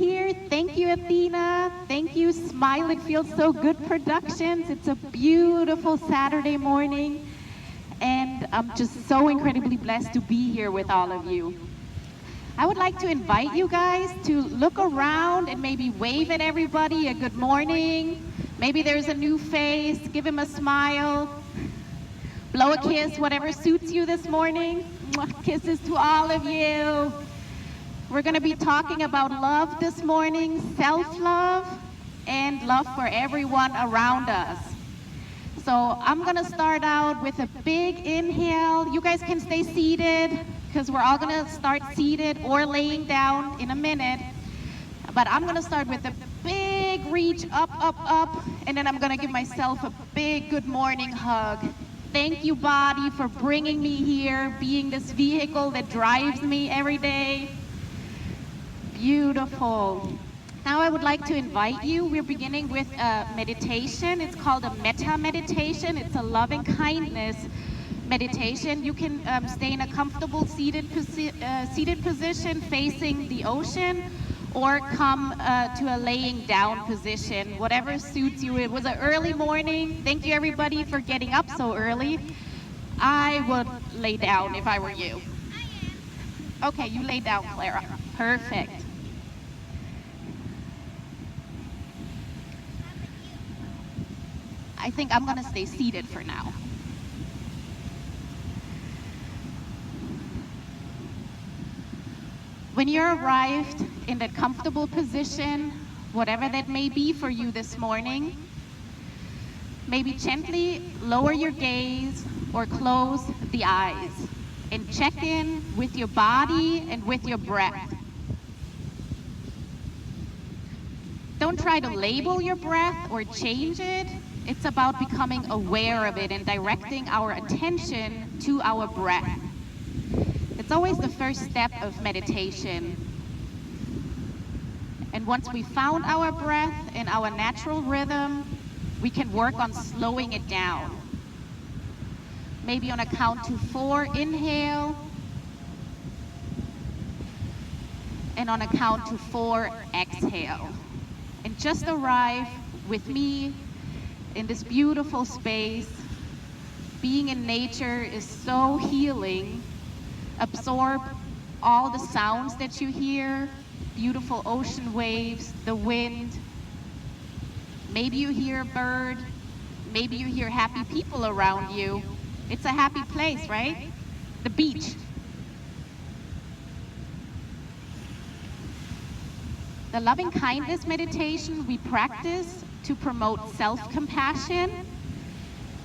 here. Thank you, Athena. Thank you, Smile It Feels So Good Productions. It's a beautiful Saturday morning, and I'm just so incredibly blessed to be here with all of you. I would like to invite you guys to look around and maybe wave at everybody a good morning. Maybe there's a new face, give him a smile, blow a kiss, whatever suits you this morning. Mwah, kisses to all of you. We're going to be talking about love this morning, self-love, and love for everyone around us. So I'm going to start out with a big inhale. You guys can stay seated because we're all going to start seated or laying down in a minute. But I'm going to start with a big reach up, up, up, and then I'm going to give myself a big good morning hug. Thank you, body, for bringing me here, being this vehicle that drives me every day. Beautiful. Now I would like to invite you. We're beginning with a meditation. It's called a metta meditation. It's a loving kindness meditation. You can stay in a comfortable seated position facing the ocean, or come to a laying down position, whatever suits you. It was an early morning. Thank you everybody for getting up so early. I would lay down if I were you. Okay, you lay down, Clara. Perfect. I think I'm gonna stay seated for now. When you're arrived in that comfortable position, whatever that may be for you this morning, maybe gently lower your gaze or close the eyes and check in with your body and with your breath. Don't try to label your breath or change it. It's about becoming aware of it and directing our attention to our breath. It's always the first step of meditation. And once we found our breath and our natural rhythm, we can work on slowing it down. Maybe on a count to 4, inhale. And on a count to 4, exhale. And just arrive with me in this beautiful space. Being in nature is so healing. Absorb all the sounds that you hear, beautiful ocean waves, the wind. Maybe you hear a bird, maybe you hear happy people around you. It's a happy place, right? The beach. The loving kindness meditation we practice to promote self-compassion.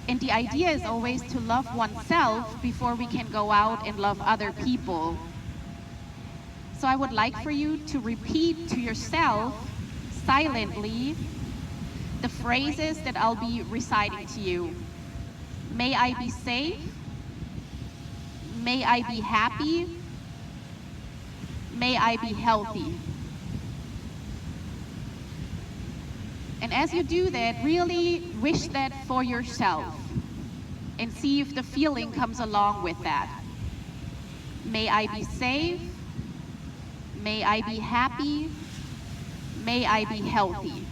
And the idea is always to love oneself before we can go out and love other people. So I would like for you to repeat to yourself silently the phrases that I'll be reciting to you. May I be safe. May I be happy. May I be healthy. And as you do that, really wish that for yourself and see if the feeling comes along with that. May I be safe. May I be happy. May I be healthy.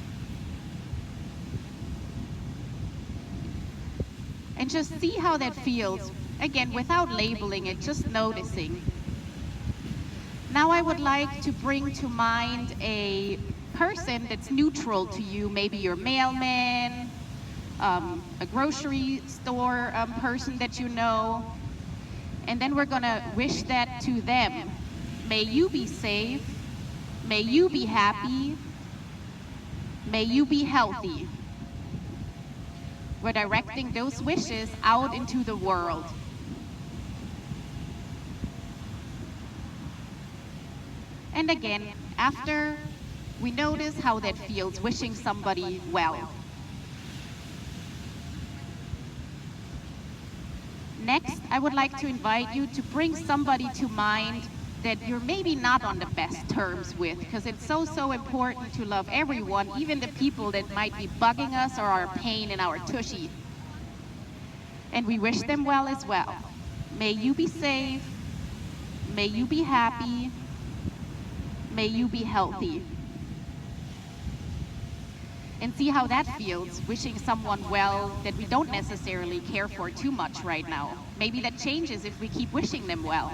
And just see how that feels. Again, without labeling it, just noticing. Now I would like to bring to mind a person that's neutral to you, maybe your mailman, a grocery store person that you know, and then we're gonna wish that to them. May you be safe, may you be happy, may you be healthy. We're directing those wishes out into the world. And again, after we notice how that feels, wishing somebody well. Next, I would like to invite you to bring somebody to mind that you're maybe not on the best terms with, because it's so important to love everyone, even the people that might be bugging us or are a pain in our tushy. And we wish them well as well. May you be safe, may you be happy, may you be healthy. and see how that feels, wishing someone well that we don't necessarily care for too much right now. Maybe that changes if we keep wishing them well.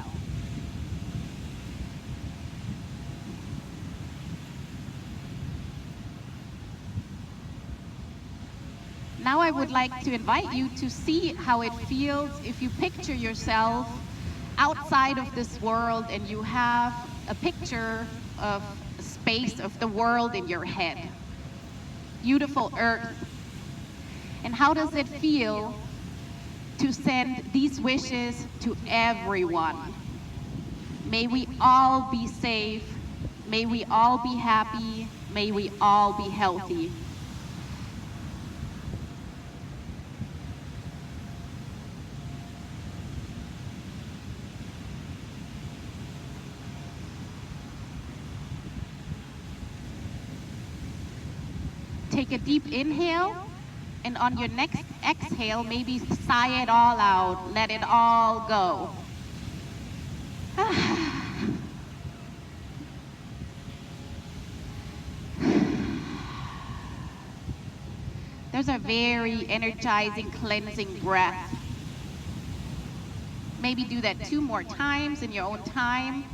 Now I would like to invite you to see how it feels if you picture yourself outside of this world and you have a picture of a space of the world in your head. Beautiful earth. And how does it feel to send these wishes to everyone? May we all be safe. May we all be happy. May we all be healthy. Take a deep inhale, and on your next exhale, maybe sigh it all out, let it all go. Those are very energizing, cleansing breath. Maybe do that 2 more times in your own time.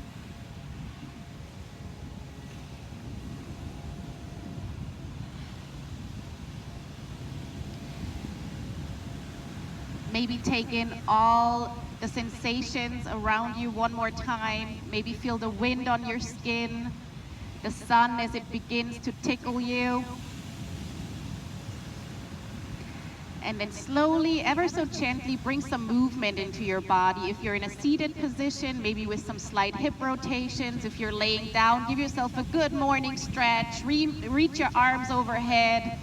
Maybe take in all the sensations around you 1 more time. Maybe feel the wind on your skin, the sun as it begins to tickle you. And then slowly, ever so gently, bring some movement into your body. If you're in a seated position, maybe with some slight hip rotations. If you're laying down, give yourself a good morning stretch. Reach your arms overhead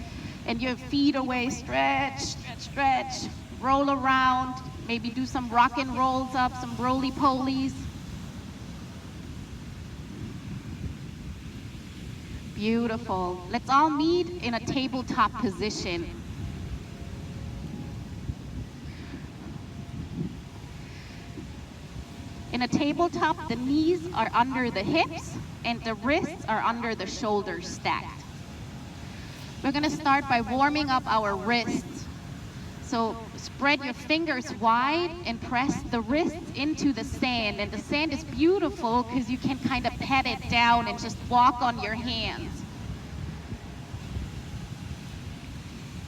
and your feet away. Stretch, stretch, stretch. Roll around. Maybe do some rock and rolls up, some roly-polies. Beautiful. Let's all meet in a tabletop position. In a tabletop, the knees are under the hips and the wrists are under the shoulders stacked. We're going to start by warming up our wrists. So spread your fingers wide and press the wrists into the sand. And the sand is beautiful because you can kind of pat it down and just walk on your hands.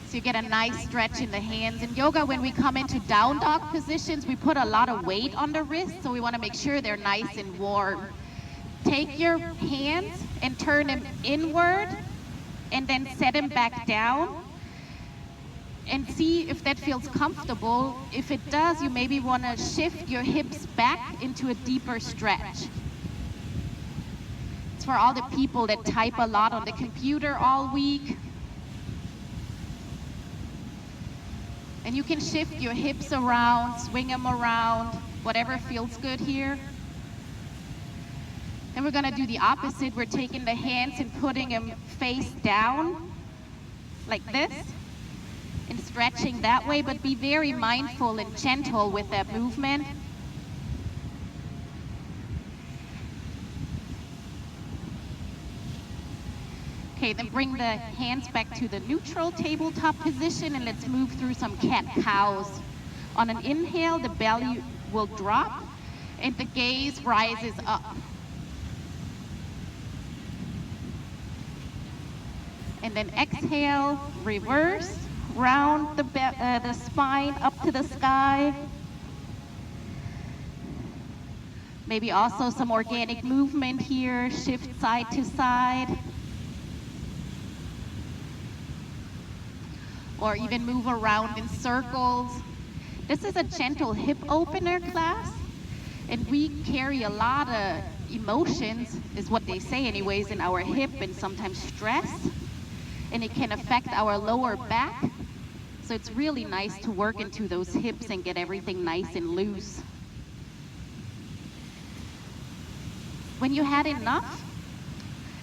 So you get a nice stretch in the hands. In yoga, when we come into down dog positions, we put a lot of weight on the wrists, so we want to make sure they're nice and warm. Take your hands and turn them inward and then set them back down. And see if that feels comfortable. If it does, you maybe want to shift your hips back into a deeper stretch. It's for all the people that type a lot on the computer all week. And you can shift your hips around, swing them around, whatever feels good here. Then we're going to do the opposite. We're taking the hands and putting them face down, like this. And stretching that way, but be very mindful and gentle with that movement. Okay, then bring the hands back to the neutral tabletop position and let's move through some cat-cows. On an inhale, the belly will drop and the gaze rises up. And then exhale, reverse. Round the spine up to the sky. Maybe also some organic movement here, shift side to side. Or even move around in circles. This is a gentle hip opener class, and we carry a lot of emotions, is what they say anyways, in our hip, and sometimes stress, and it can affect our lower back. So it's really nice to work into those hips and get everything nice and loose. When you had enough,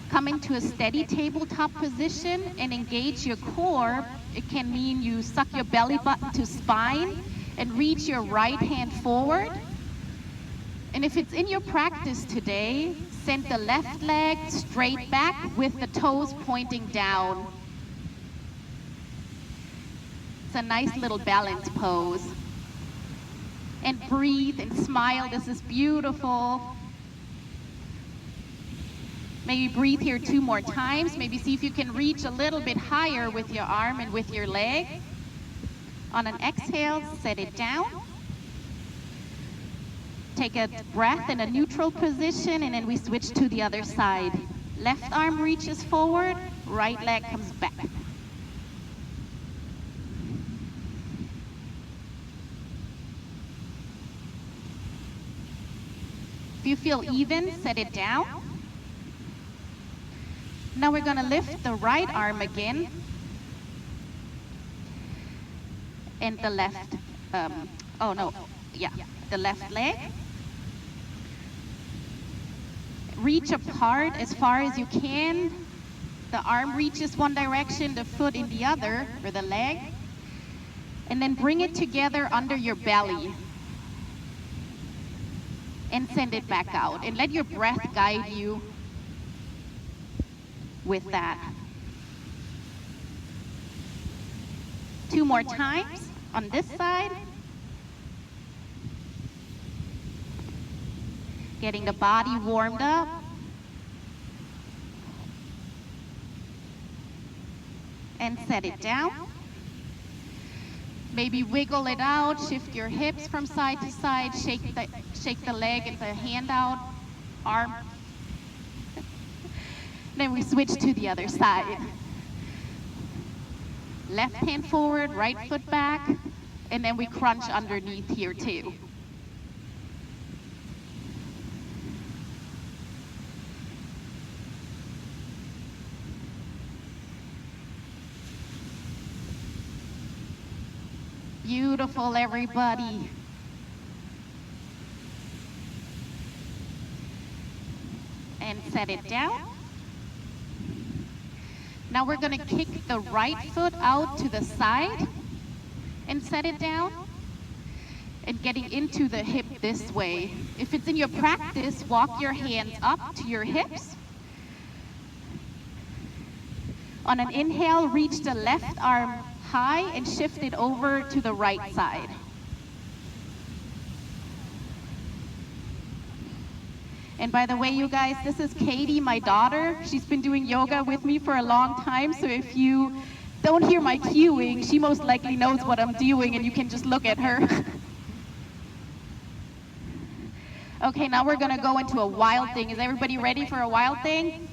come into a steady tabletop position and engage your core. It can mean you suck your belly button to spine and reach your right hand forward. And if it's in your practice today, send the left leg straight back with the toes pointing down. It's a nice little balance pose. And breathe and smile. This is beautiful. Maybe breathe here 2 more times. Maybe see if you can reach a little bit higher with your arm and with your leg. On an exhale, set it down. Take a breath in a neutral position, and then we switch to the other side. Left arm reaches forward, right leg comes back. If you feel even, set it down. Now we're going to lift the right arm again. And the left, the left leg. Reach apart as far as you can. The arm reaches one direction, the foot in the other, or the leg. And then bring it together under your belly. And send it back out. And let your breath guide you with that. 2 more times on this side. Getting the body warmed up. And set it down. Maybe wiggle it out, shift your hips from side to side, shake the leg and the hand out, arm. Then we switch to the other side. Left hand forward, right foot back, and then we crunch underneath here too. Beautiful, everybody. And set it down. Now we're going to kick the right foot out to the side and set it down. And getting into the hip this way. If it's in your practice, walk your hands up to your hips. On an inhale, reach the left arm high and shift it over to the right side. And by the way, you guys, this is Katie, my daughter. She's been doing yoga with me for a long time, so if you don't hear my cueing, she most likely knows what I'm doing, and you can just look at her. Okay, now we're gonna go into a wild thing. Is everybody ready for a wild thing?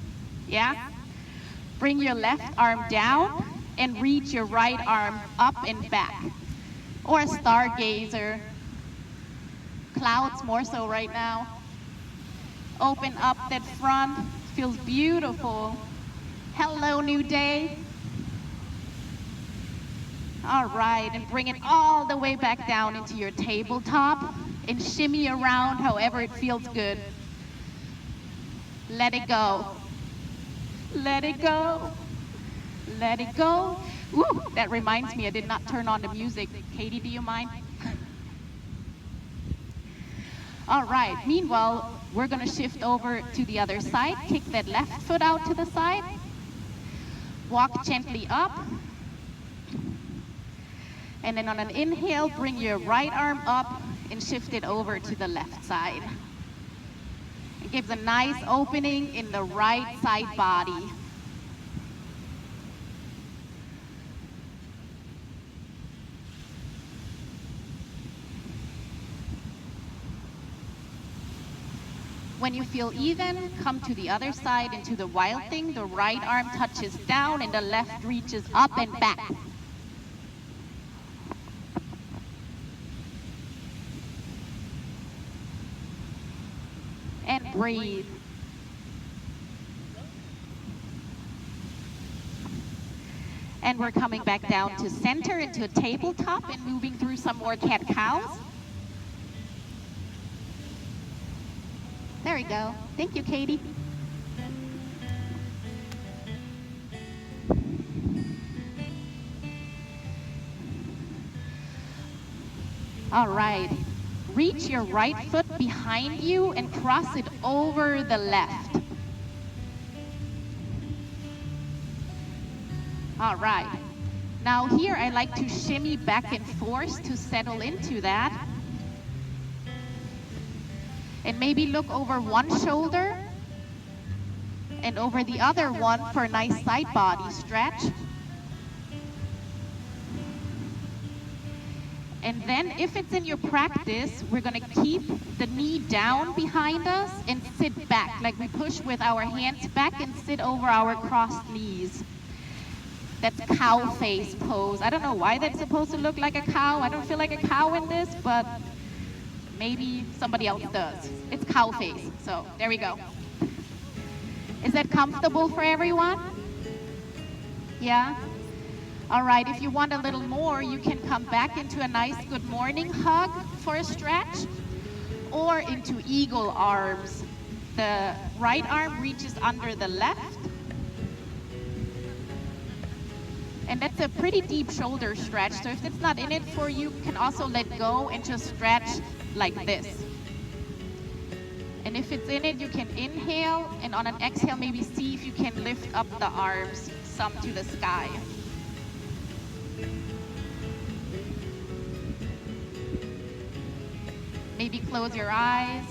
Yeah? Bring your left arm down and reach your right arm up and back. Or a stargazer. Clouds more so right now. Open up that front. Feels beautiful. Hello, new day. All right, and bring it all the way back down into your tabletop and shimmy around however it feels good. Let it go. Let it go. Let it go. Woo, that reminds me, I did not turn on the music. Katie, do you mind? All right, meanwhile, we're gonna shift over to the other side. Kick that left foot out to the side. Walk gently up. And then on an inhale, bring your right arm up and shift it over to the left side. It gives a nice opening in the right side body. When you feel even, come to the other side into the wild thing. The right arm touches down and the left reaches up and back. And breathe. And we're coming back down to center into a tabletop and moving through some more cat-cows. There we go. Thank you, Katie. All right. Reach your right foot behind you and cross it over the left. All right. Now here I like to shimmy back and forth to settle into that. And maybe look over one shoulder and over the other one for a nice side body stretch. And then if it's in your practice, we're gonna keep the knee down behind us and sit back, like we push with our hands back and sit over our crossed knees. That's cow face pose. I don't know why that's supposed to look like a cow. I don't feel like a cow in this, but maybe somebody else does. It's cow face, so there we go. Is that comfortable for everyone? Yeah? All right, if you want a little more, you can come back into a nice good morning hug for a stretch, or into eagle arms. The right arm reaches under the left. And that's a pretty deep shoulder stretch, so if it's not in it for you, you can also let go and just stretch like this. And if it's in it, you can inhale, and on an exhale, maybe see if you can lift up the arms some to the sky. Maybe close your eyes.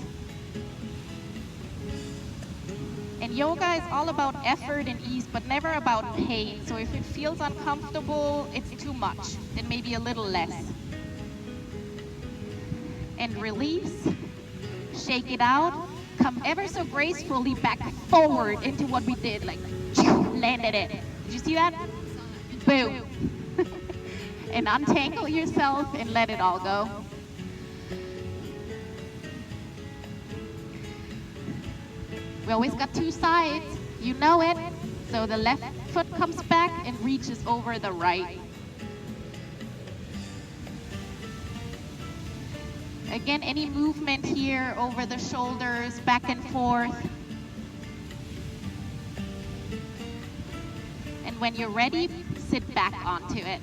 And yoga is all about effort and ease, but never about pain. So if it feels uncomfortable, it's too much, then maybe a little less. And release, shake it out, come ever so gracefully back forward into what we did, like landed it. Did you see that? Boom. And untangle yourself and let it all go. We always got two sides, you know it. So the left foot comes back and reaches over the right. Again, any movement here over the shoulders, back and forth. And when you're ready, sit back onto it.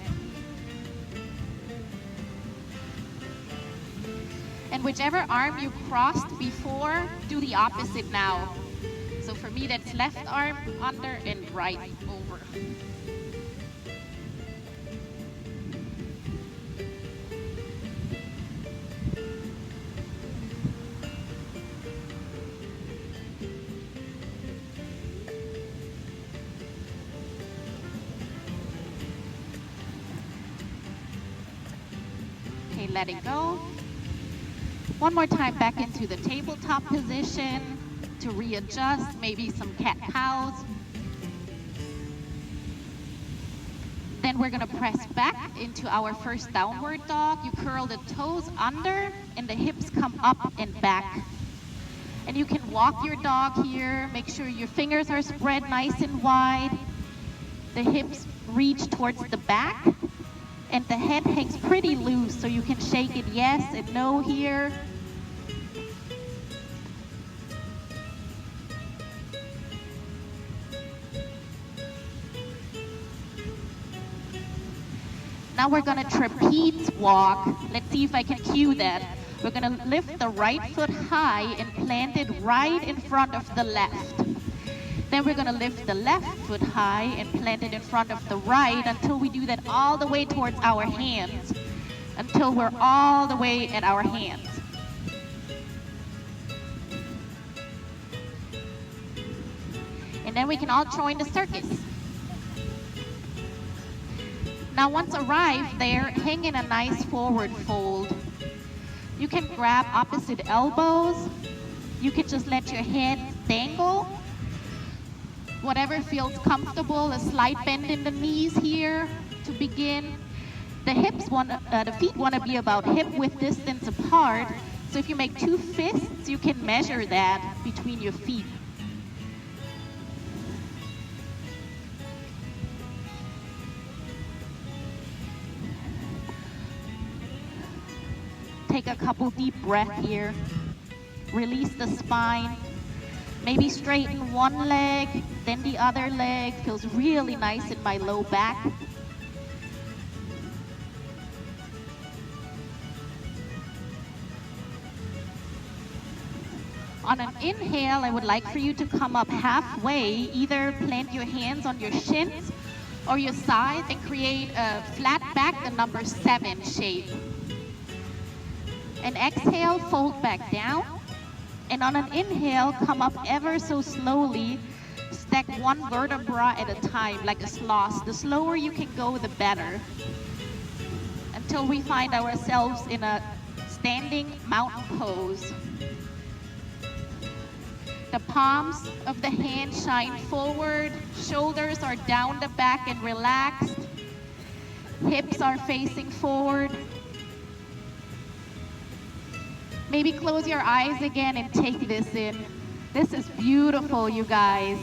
And whichever arm you crossed before, do the opposite now. So for me, that's left arm under and right over. Okay, let it go. One more time back into the tabletop position. To readjust, maybe some cat-cows. Then we're gonna press back into our first downward dog. You curl the toes under and the hips come up and back. And you can walk your dog here. Make sure your fingers are spread nice and wide. The hips reach towards the back and the head hangs pretty loose, so you can shake it yes and no here. Now we're gonna trapeze walk. Let's see if I can cue that. We're gonna lift the right foot high and plant it right in front of the left. Then we're gonna lift the left foot high and plant it in front of the right until we do that all the way towards our hands. Until we're all the way at our hands. And then we can all join the circus. Now once arrived there, hang in a nice forward fold. You can grab opposite elbows. You can just let your head dangle. Whatever feels comfortable, a slight bend in the knees here to begin. The feet want to be about hip width distance apart. So if you make two fists, you can measure that between your feet. Take a couple deep breaths here. Release the spine. Maybe straighten one leg, then the other leg. Feels really nice in my low back. On an inhale, I would like for you to come up halfway. Either plant your hands on your shins or your side, and create a flat back, the number 7 shape. And exhale, fold back down. And on an inhale, come up ever so slowly. Stack one vertebra at a time, like a sloth. The slower you can go, the better. Until we find ourselves in a standing mountain pose. The palms of the hands shine forward. Shoulders are down the back and relaxed. Hips are facing forward. Maybe close your eyes again and take this in. This is beautiful, you guys.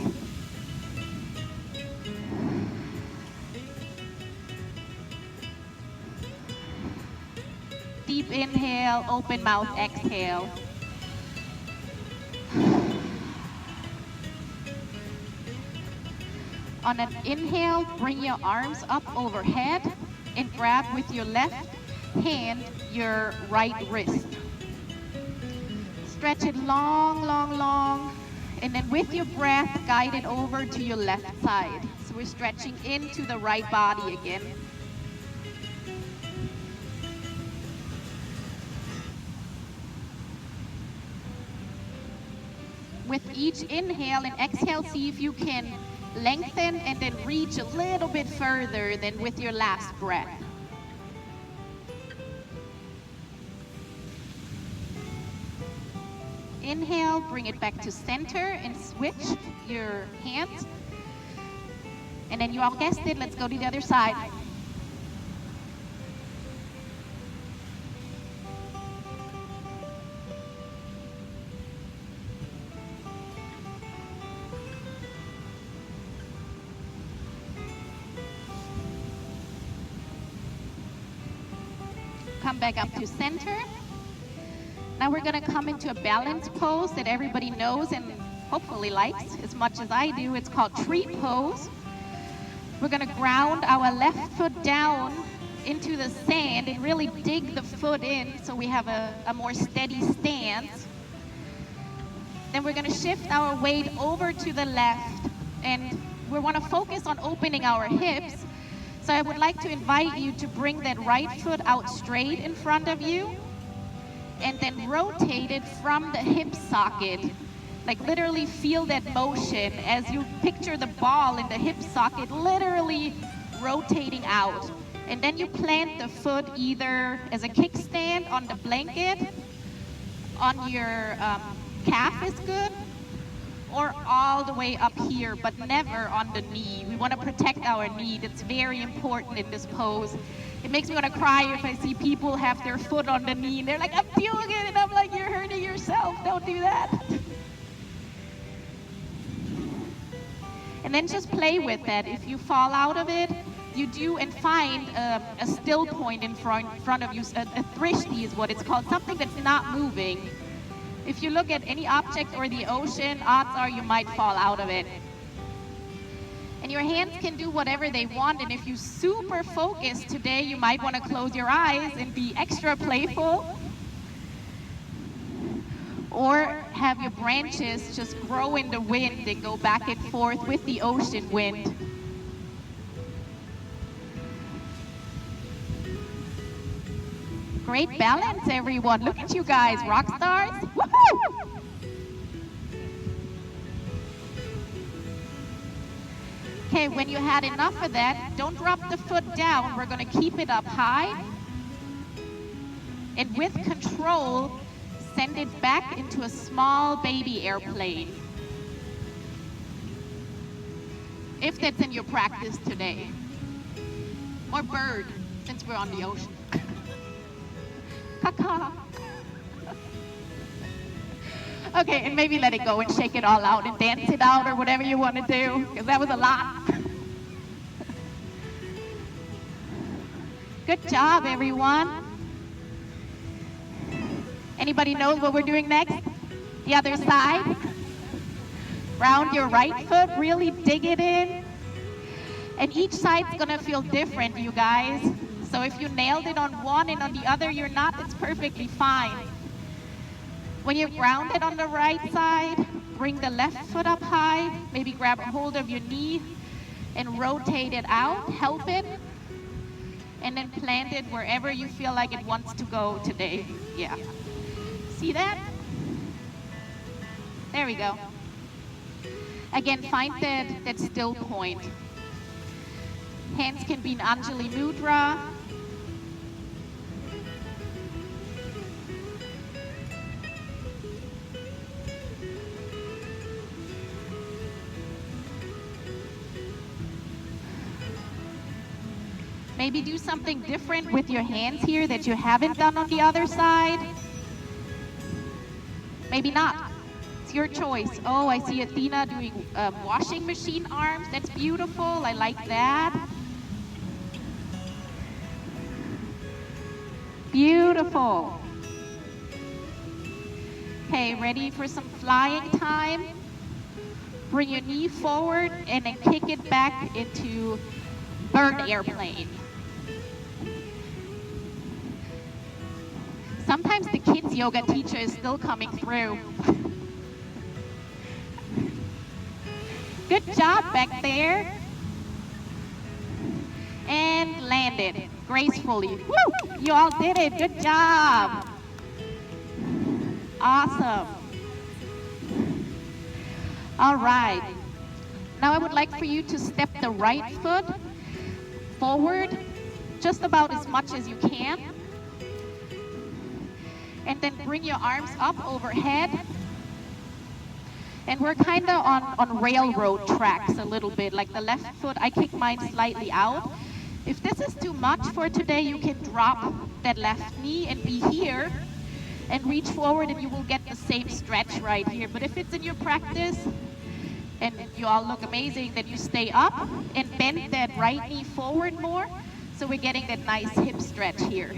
Deep inhale, open mouth, exhale. On an inhale, bring your arms up overhead and grab with your left hand your right wrist. Stretch it long, long, long, and then with your breath, guide it over to your left side. So we're stretching into the right body again. With each inhale and exhale, see if you can lengthen and then reach a little bit further than with your last breath. Inhale, bring it back to center and switch your hands. And then you all guessed it, let's go to the other side. Come back up to center. Now we're gonna come into a balance pose that everybody knows and hopefully likes as much as I do. It's called tree pose. We're gonna ground our left foot down into the sand and really dig the foot in so we have a more steady stance. Then we're gonna shift our weight over to the left, and we wanna focus on opening our hips. So I would like to invite you to bring that right foot out straight in front of you and then rotate it from the hip socket. Like literally feel that motion as you picture the ball in the hip socket literally rotating out. And then you plant the foot either as a kickstand on the blanket, on your calf is good, or all the way up here, but never on the knee. We want to protect our knee. That's very important in this pose. It makes me want to cry if I see people have their foot on the knee and they're like, I'm doing it, and I'm like, you're hurting yourself, don't do that. And then just play with that. If you fall out of it, you do and find a still point in front of you. A thrishti is what it's called, something that's not moving. If you look at any object or the ocean, odds are you might fall out of it. And your hands can do whatever they want, and if you super focus today, you might want to close your eyes and be extra playful. Or have your branches just grow in the wind and go back and forth with the ocean wind. Great balance, everyone. Look at you guys, rock stars. Woohoo! Okay, when you had enough of that, don't drop the foot down. We're going to keep it up high. And with control, send it back into a small baby airplane. If that's in your practice today. Or bird, since we're on the ocean. Caca. Okay, and maybe let it go and shake it all out and dance it out or whatever you want to do, because that was a lot. Good job, everyone. Anybody knows what we're doing next? The other side. Round your right foot, really dig it in. And each side's gonna feel different, you guys. So if you nailed it on one and on the other you're not, it's perfectly fine. When you're grounded on the right side, bring the left foot up high, maybe grab a hold of your knee, and rotate it out, help it, and then plant it wherever you feel like it wants to go today. Yeah. See that? There we go. Again, find that still point. Hands can be in Anjali Mudra. Maybe do something different with your hands here that you haven't done on the other side. Maybe not. It's your choice. Oh, I see Athena doing washing machine arms. That's beautiful. I like that. Beautiful. Okay, ready for some flying time? Bring your knee forward and then kick it back into bird airplane. Sometimes the kids yoga teacher is still coming through. Good job back there. And landed gracefully. Woo! You all did it. Good job. Awesome. All right. Now I would like for you to step the right foot forward just about as much as you can. And then bring your arms up overhead. And we're kind of on railroad tracks a little bit, like the left foot, I kick mine slightly out. If this is too much for today, you can drop that left knee and be here and reach forward and you will get the same stretch right here. But if it's in your practice and you all look amazing, then you stay up and bend that right knee forward more. So we're getting that nice hip stretch here.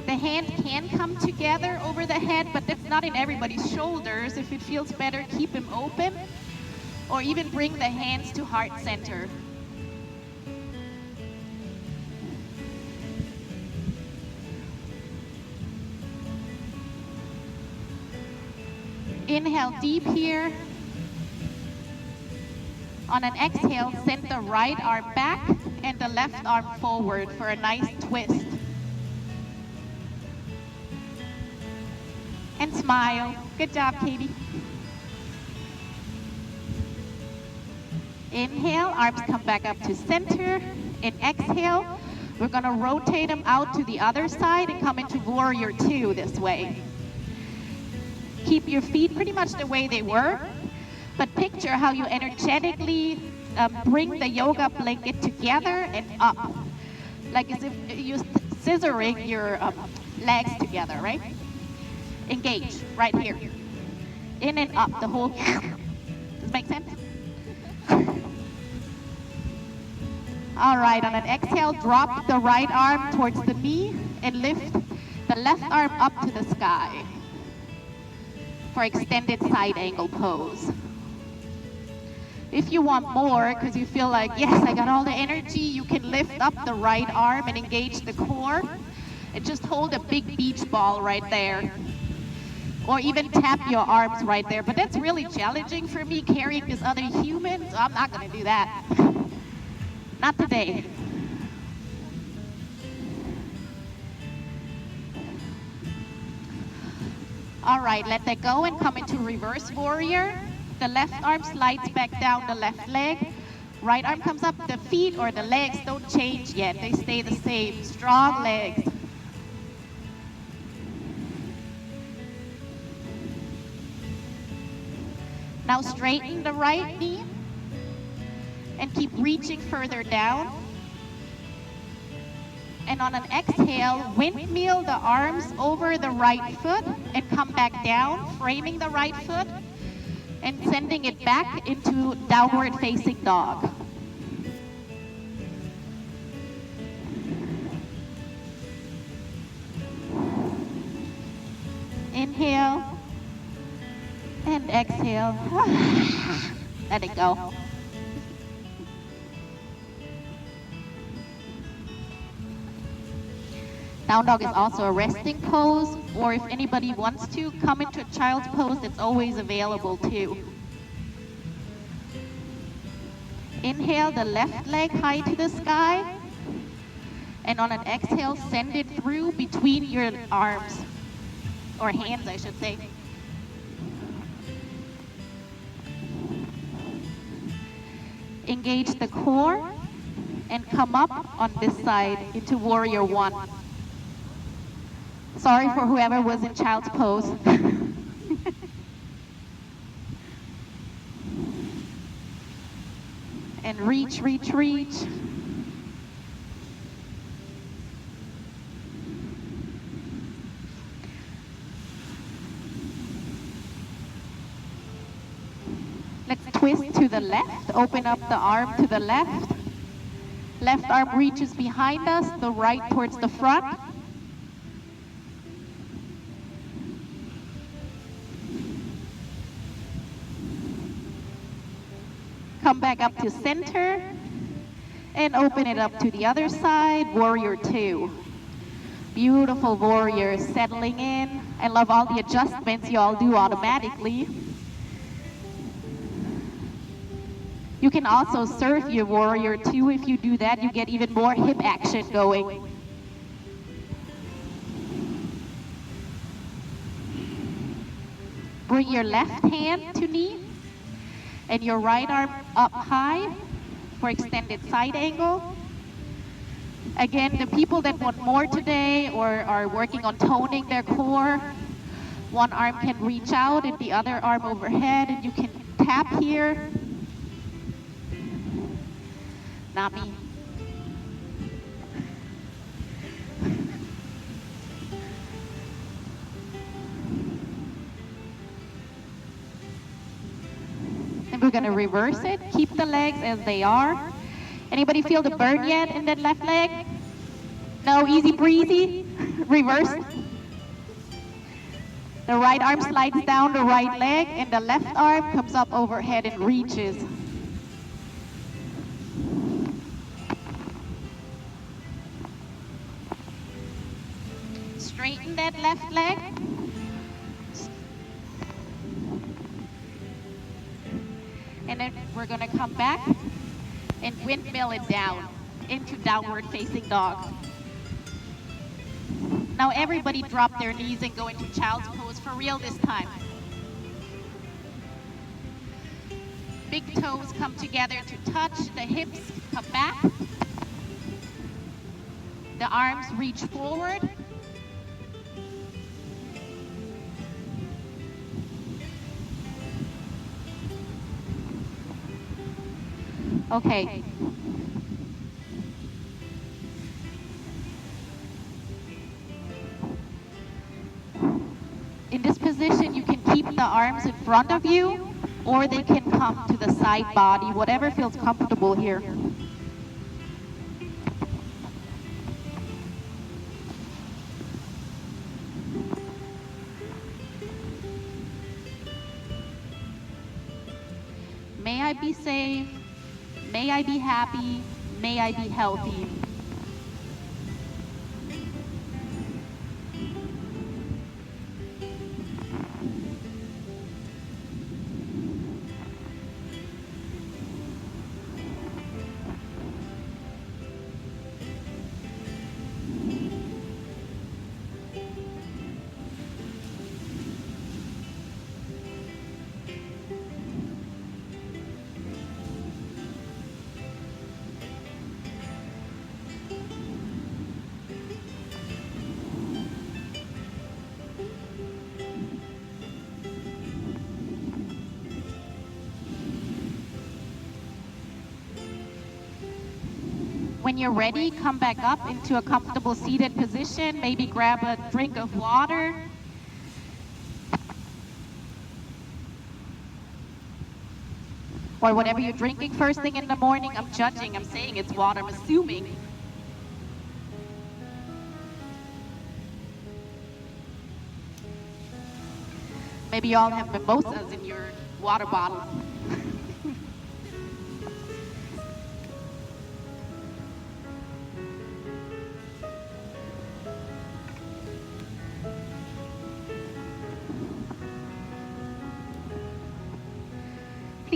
The hand can come together over the head, but that's not in everybody's shoulders. If it feels better, keep them open, or even bring the hands to heart center. Inhale deep here. On an exhale, send the right arm back and the left arm forward for a nice twist. And smile. Good job, Katie. Inhale, arms come back up to center. And exhale, we're gonna rotate them out to the other side and come into warrior two this way. Keep your feet pretty much the way they were, but picture how you energetically bring the yoga blanket together and up. Like as if you're scissoring your legs together, right? Engage right here. In and up the whole. Does it make sense? All right, on an exhale, drop the right arm towards the knee and lift the left arm up to the sky for extended side angle pose. If you want more, because you feel like, yes, I got all the energy, you can lift up the right arm and engage the core and just hold a big beach ball right there. Or even tap your arms right there. But that's really challenging for me, carrying this other human, so I'm not gonna do that. Not today. All right, let that go and come into reverse warrior. The left arm slides back down the left leg. Right arm comes up. The feet or the legs don't change yet. They stay the same. Strong legs. Now straighten the right knee and keep reaching further down. And on an exhale, windmill the arms over the right foot and come back down, framing the right foot and sending it back into downward facing dog. Inhale and exhale. Let it go. Down dog is also a resting pose, or if anybody wants to come into a child's pose, it's always available too. Inhale the left leg high to the sky. And on an exhale, send it through between your arms, or hands, I should say. Engage the core and come up on this side into Warrior One. Sorry for whoever was in child's pose. And reach, reach, reach. Let's twist to the left, open up the arm to the left. Left arm reaches behind us, the right towards the front. Come back up to center and open it up to the other side, Warrior Two. Beautiful warrior, settling in. I love all the adjustments you all do automatically. You can also surf your Warrior Two. If you do that, you get even more hip action going. Bring your left hand to knee and your right arm up high for extended side angle. Again, the people that want more today or are working on toning their core, one arm can reach out and the other arm overhead, and you can tap here. Not me. And we're gonna reverse it. Keep the legs as they are. Anybody feel the burn yet in that left leg? No, easy breezy. Reverse. The right arm slides down the right leg and the left arm comes up overhead and reaches. Straighten that left leg. And then we're gonna come back and windmill it down into downward facing dog. Now everybody drop their knees and go into child's pose for real this time. Big toes come together to touch, the hips come back. The arms reach forward. Okay. In this position, you can keep the arms in front of you, or they can come to the side body, whatever feels comfortable here. May I be safe. May I be happy, may I be healthy. When you're ready, come back up into a comfortable seated position. Maybe grab a drink of water. Or whatever you're drinking first thing in the morning. I'm judging, I'm saying it's water, I'm assuming. Maybe you all have mimosas in your water bottle.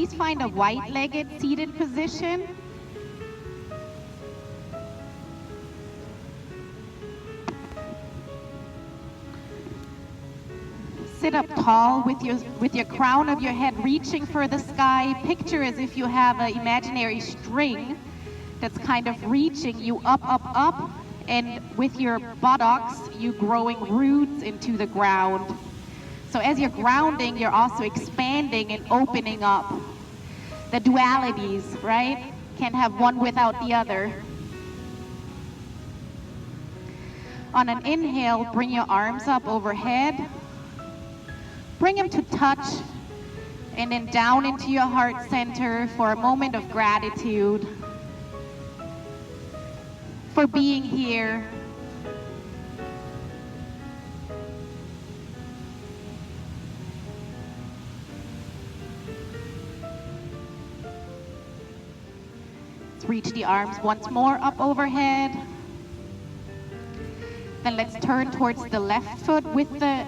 please find a wide-legged seated position. Sit up tall with your crown of your head reaching for the sky. Picture as if you have an imaginary string that's kind of reaching you up, up, up, and with your buttocks, you growing roots into the ground. So as you're grounding, you're also expanding and opening up. The dualities, right? Can't have one without the other. On an inhale, bring your arms up overhead. Bring them to touch, and then down into your heart center for a moment of gratitude for being here. Let's reach the arms once more up overhead. Then let's turn towards the left foot with the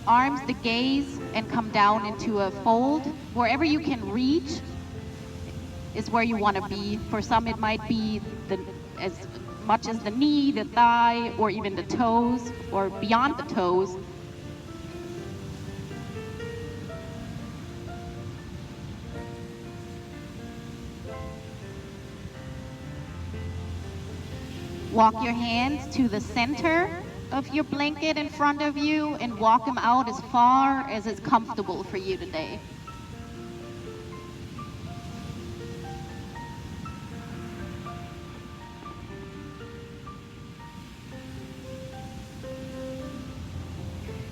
arms, the gaze, and come down into a fold. Wherever you can reach is where you want to be. For some, it might be as much as the knee, the thigh, or even the toes, or beyond the toes. Walk your hands to the center of your blanket in front of you and walk them out as far as is comfortable for you today.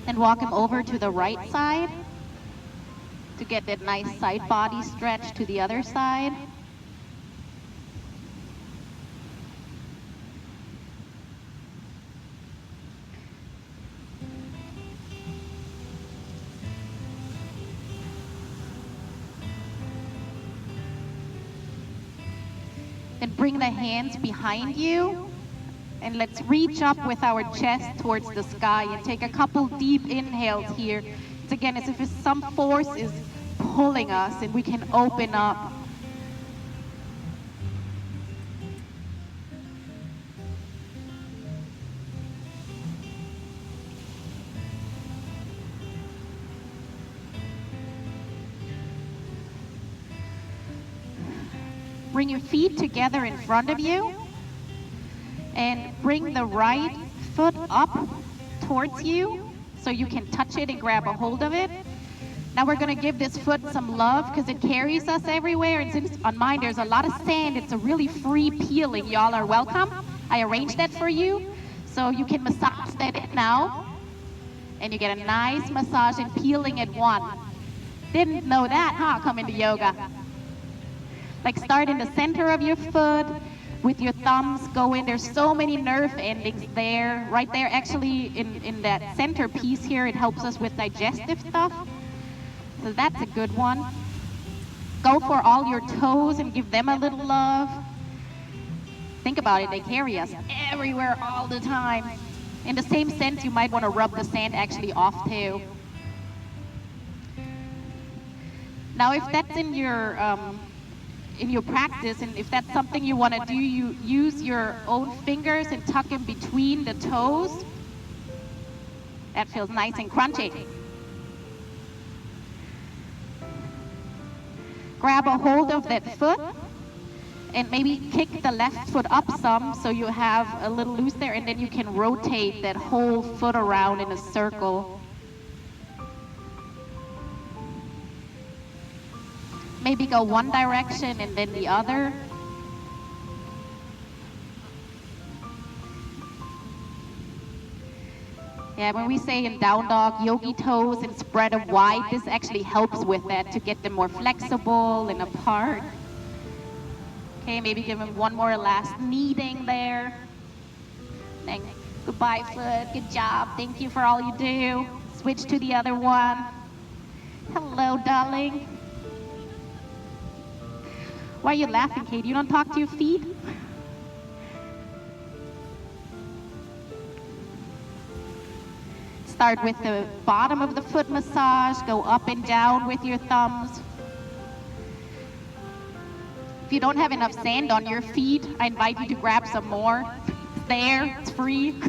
And walk them over to the right side to get that nice side body stretch to the other side. Then bring the hands behind you, and let's reach up with our chest towards the sky and take a couple deep inhales here. It's again as if some force is pulling us and we can open up. Bring your feet together in front of you and bring the right foot up towards you so you can touch it and grab a hold of it. Now we're going to give this foot some love because it carries us everywhere, and since on mine there's a lot of sand, it's a really free peeling. Y'all are welcome. I arranged that for you so you can massage that in now, and you get a nice massage and peeling at one. Didn't know that, huh? Come into yoga. Like start in the center of your foot with your thumbs. Go in. There's so many nerve endings there. Right there, actually, in that center piece here, it helps us with digestive stuff. So that's a good one. Go for all your toes and give them a little love. Think about it. They carry us everywhere all the time. In the same sense, you might want to rub the sand actually off too. Now, if that's in your practice, and if that's something you want to do, you use your own fingers and tuck in between the toes. That feels nice and crunchy. Grab a hold of that foot and maybe kick the left foot up some so you have a little loose there, and then you can rotate that whole foot around in a circle. Maybe go one direction and then the other. Yeah, when we say in down dog, yogi toes and spread them wide, this actually helps with that to get them more flexible and apart. Okay, maybe give them one more last kneading there. Then goodbye foot, good job, thank you for all you do. Switch to the other one. Hello, darling. Why are you laughing, Kate? You don't talk to your feet? Start with the bottom of the foot massage. Go up and down with your thumbs. If you don't have enough sand on your feet, I invite you to grab some more. It's there, it's free.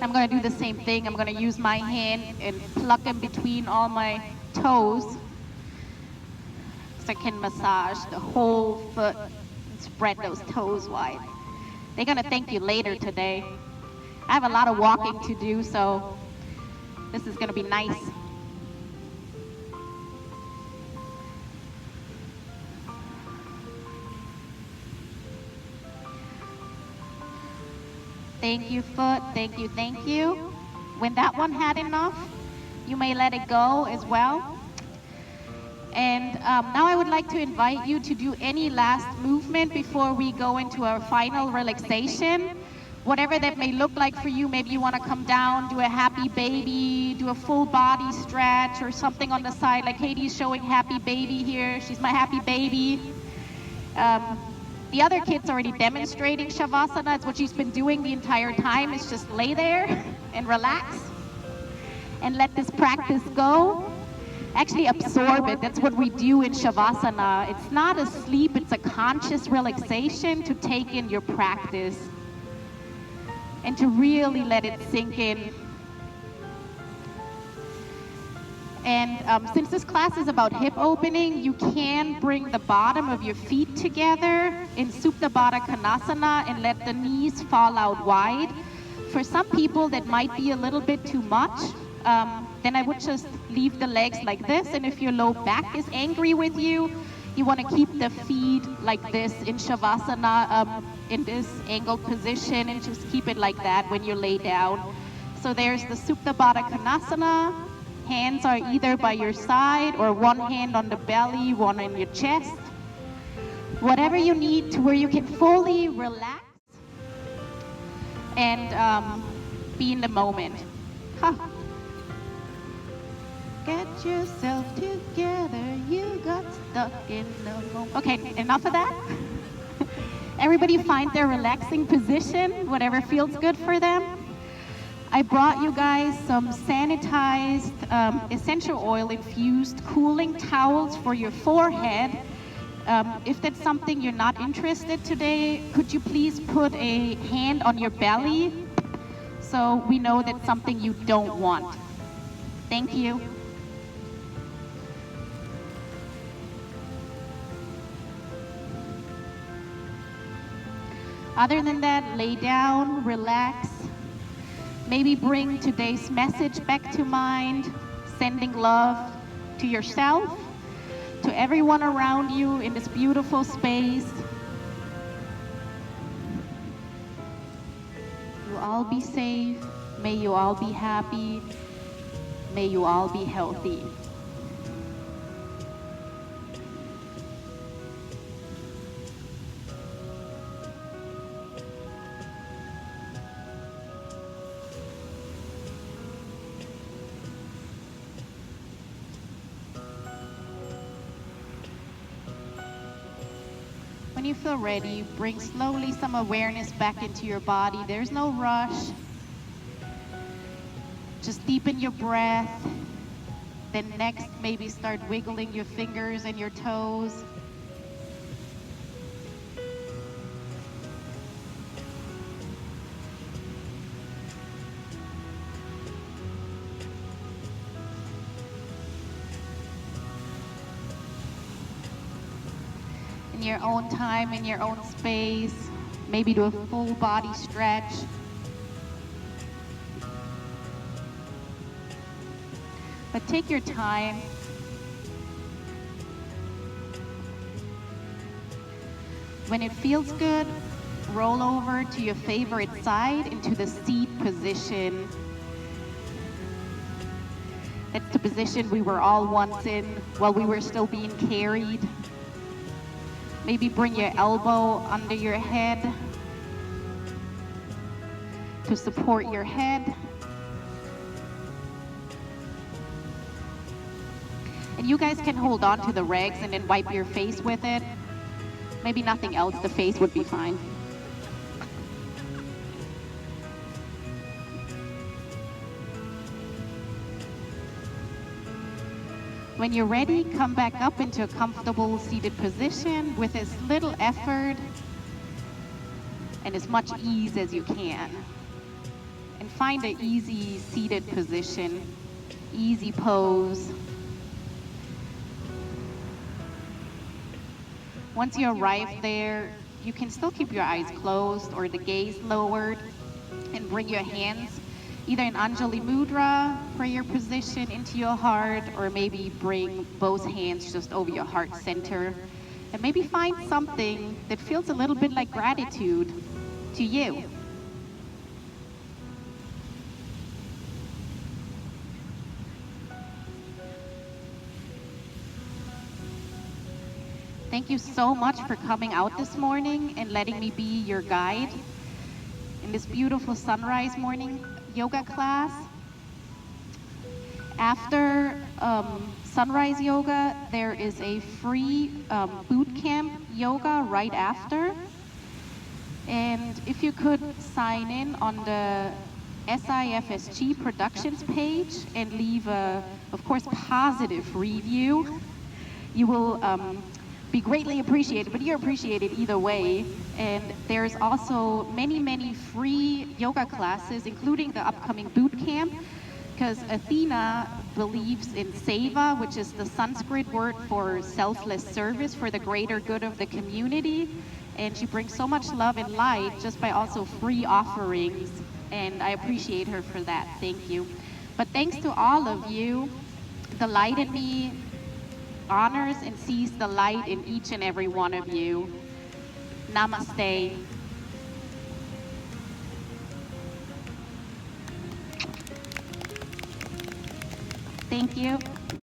I'm going to do the same thing. I'm going to use my hand and pluck in between all my toes so I can massage the whole foot and spread those toes wide. They're going to thank you later today. I have a lot of walking to do, so this is going to be nice. Thank you, foot. Thank you, thank you. When that one had enough, you may let it go as well. And now I would like to invite you to do any last movement before we go into our final relaxation. Whatever that may look like for you, maybe you want to come down, do a happy baby, do a full body stretch or something on the side, like Katie's showing happy baby here. She's my happy baby. The other kid's already demonstrating Shavasana. It's what she's been doing the entire time, is just lay there and relax and let this practice go. Actually absorb it. That's what we do in Shavasana. It's not a sleep, it's a conscious relaxation to take in your practice and to really let it sink in. And since this class is about hip opening, you can bring the bottom of your feet together in Supta Baddha Konasana and let the knees fall out wide. For some people, that might be a little bit too much. Then I would just leave the legs like this. And if your low back is angry with you, you want to keep the feet like this in Shavasana, in this angled position, and just keep it like that when you lay down. So there's the Supta Baddha Konasana. Hands are either by your side or one hand on the belly, one on your chest. Whatever you need to where you can fully relax and be in the moment. Huh. Get yourself together, you got stuck in the moment. Okay, enough of that. Everybody find their relaxing position, whatever feels good for them. I brought you guys some sanitized, essential oil infused cooling towels for your forehead. If that's something you're not interested today, could you please put a hand on your belly so we know that's something you don't want. Thank you. Other than that, lay down, relax. Maybe bring today's message back to mind, sending love to yourself, to everyone around you in this beautiful space. You all be safe. May you all be happy. May you all be healthy. When you feel ready, bring slowly some awareness back into your body. There's no rush. Just deepen your breath. Then next, maybe start wiggling your fingers and your toes. In your own time, in your own space, maybe do a full body stretch. But take your time. When it feels good, roll over to your favorite side into the seat position. That's the position we were all once in while we were still being carried. Maybe bring your elbow under your head to support your head. And you guys can hold on to the rags and then wipe your face with it. Maybe nothing else, the face would be fine. When you're ready, come back up into a comfortable seated position with as little effort and as much ease as you can. And find an easy seated position, easy pose. Once you arrive there, you can still keep your eyes closed or the gaze lowered and bring your hands either in Anjali Mudra, prayer position, into your heart, or maybe bring both hands just over your heart center. And maybe find something that feels a little bit like gratitude to you. Thank you so much for coming out this morning and letting me be your guide in this beautiful sunrise morning yoga class. After sunrise yoga, there is a free bootcamp yoga right after. And if you could sign in on the SIFSG Productions page and leave a, of course, positive review, you will be greatly appreciated, but you're appreciated either way. And there's also many free yoga classes, including the upcoming boot camp, because Athena believes in seva, which is the Sanskrit word for selfless service for the greater good of the community. And she brings so much love and light just by also free offerings. And I appreciate her for that. Thank you. But thanks to all of you, the light in me honors and sees the light in each and every one of you. Namaste. Thank you.